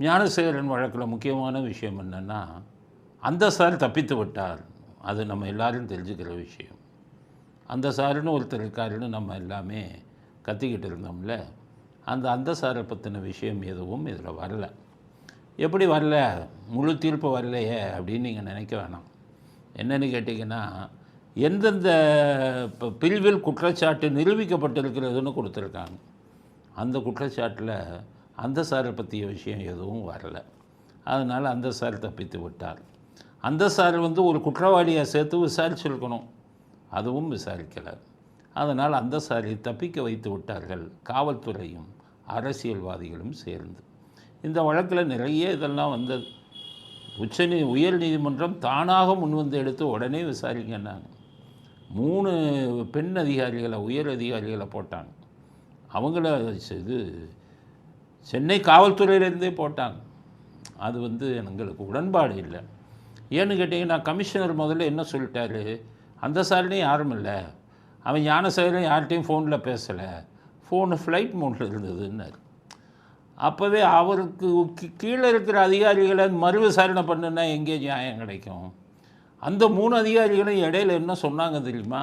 ஞானசேகரன் வழக்கில் முக்கியமான விஷயம் என்னென்னா, அந்த சார் தப்பித்து விட்டார். அது நம்ம எல்லாரும் தெரிஞ்சுக்கிற விஷயம். அந்த சாருன்னு ஒருத்தர் இருக்காருன்னு நம்ம எல்லாமே கத்திக்கிட்டு இருந்தோம்ல, அந்த சாரை பற்றின விஷயம் எதுவும் இதில் வரல. எப்படி வரல? முழு தீர்ப்பு வரலையே அப்படின்னு நீங்கள் நினைக்க வேணாம். என்னென்னு கேட்டிங்கன்னா, எந்தெந்த பிரிவில் குற்றச்சாட்டு நிரூபிக்கப்பட்டிருக்கிறதுன்னு கொடுத்துருக்காங்க. அந்த குற்றச்சாட்டில் அந்த சாரை பற்றிய விஷயம் எதுவும் வரலை. அதனால் அந்த சார் தப்பித்து விட்டார். அந்த சார் ஒரு குற்றவாளியை சேர்த்து விசாரிச்சிருக்கணும், அதுவும் விசாரிக்கலை. அதனால் அந்த சாரை தப்பிக்க வைத்து விட்டார்கள் காவல்துறையும் அரசியல்வாதிகளும் சேர்ந்து. இந்த வழக்கில் நிறைய இதெல்லாம் வந்தது. உயர் நீதிமன்றம் தானாக முன்வந்து எடுத்து உடனே விசாரிங்கன்னாங்க. 3 பெண் அதிகாரிகளை, உயர் அதிகாரிகளை போட்டாங்க. அவங்கள இது சென்னை காவல்துறையிலேருந்தே போட்டாங்க. அது எங்களுக்கு உடன்பாடு இல்லை. ஏன்னு கேட்டிங்கன்னா, கமிஷனர் முதல்ல என்ன சொல்லிட்டாரு, அந்த சார்லையும் யாரும் இல்லை, அவன் ஞானசேகரன் யார்கிட்டையும் ஃபோனில் பேசலை, ஃபோனு ஃப்ளைட் மோடில் இருந்ததுன்னாரு. அப்போவே அவருக்கு கீழே இருக்கிற அதிகாரிகளை மறு விசாரணை பண்ணுன்னா எங்கே நியாயம் கிடைக்கும்? அந்த 3 அதிகாரிகளும் இடையில என்ன சொன்னாங்க தெரியுமா?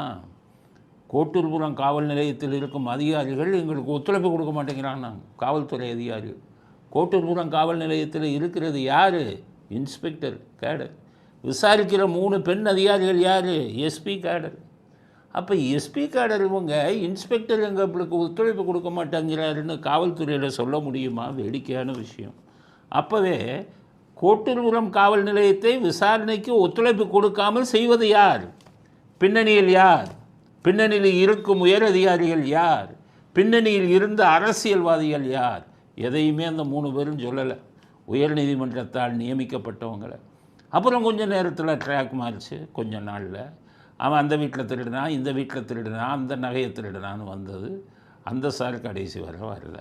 கோட்டூர்புரம் காவல் நிலையத்தில் இருக்கும் அதிகாரிகள் எங்களுக்கு ஒத்துழைப்பு கொடுக்க மாட்டேங்கிறாங்க. காவல்துறை அதிகாரிகள் கோட்டூர்புரம் காவல் நிலையத்தில் இருக்கிறது யார்? இன்ஸ்பெக்டர் கேடர். விசாரிக்கிற 3 பெண் அதிகாரிகள் யார்? எஸ்பி கேடர். அப்போ எஸ்பி கேடர் இன்ஸ்பெக்டர் எங்களுக்கு ஒத்துழைப்பு கொடுக்க மாட்டேங்கிறாருன்னு காவல்துறையில் சொல்ல முடியுமா? வேடிக்கையான விஷயம். அப்போவே கோட்டூர்புரம் காவல் நிலையத்தை விசாரணைக்கு ஒத்துழைப்பு கொடுக்காமல் செய்வது யார்? பின்னணியில் யார்? பின்னணியில் இருக்கும் உயர் அதிகாரிகள் யார்? பின்னணியில் இருந்த அரசியல்வாதிகள் யார்? எதையுமே அந்த 3 பேரும் சொல்லலை. உயர் நீதிமன்றத்தால் நியமிக்கப்பட்டவங்களை. அப்புறம் கொஞ்சம் நேரத்தில் ட்ராக் மாறிச்சு. கொஞ்ச நாளில் அவன் அந்த வீட்டில் திருடினான், இந்த வீட்டில் திருடினான், அந்த நகையை திருடினான்னு வந்தது. அந்த சார் கடைசி வரை வரல.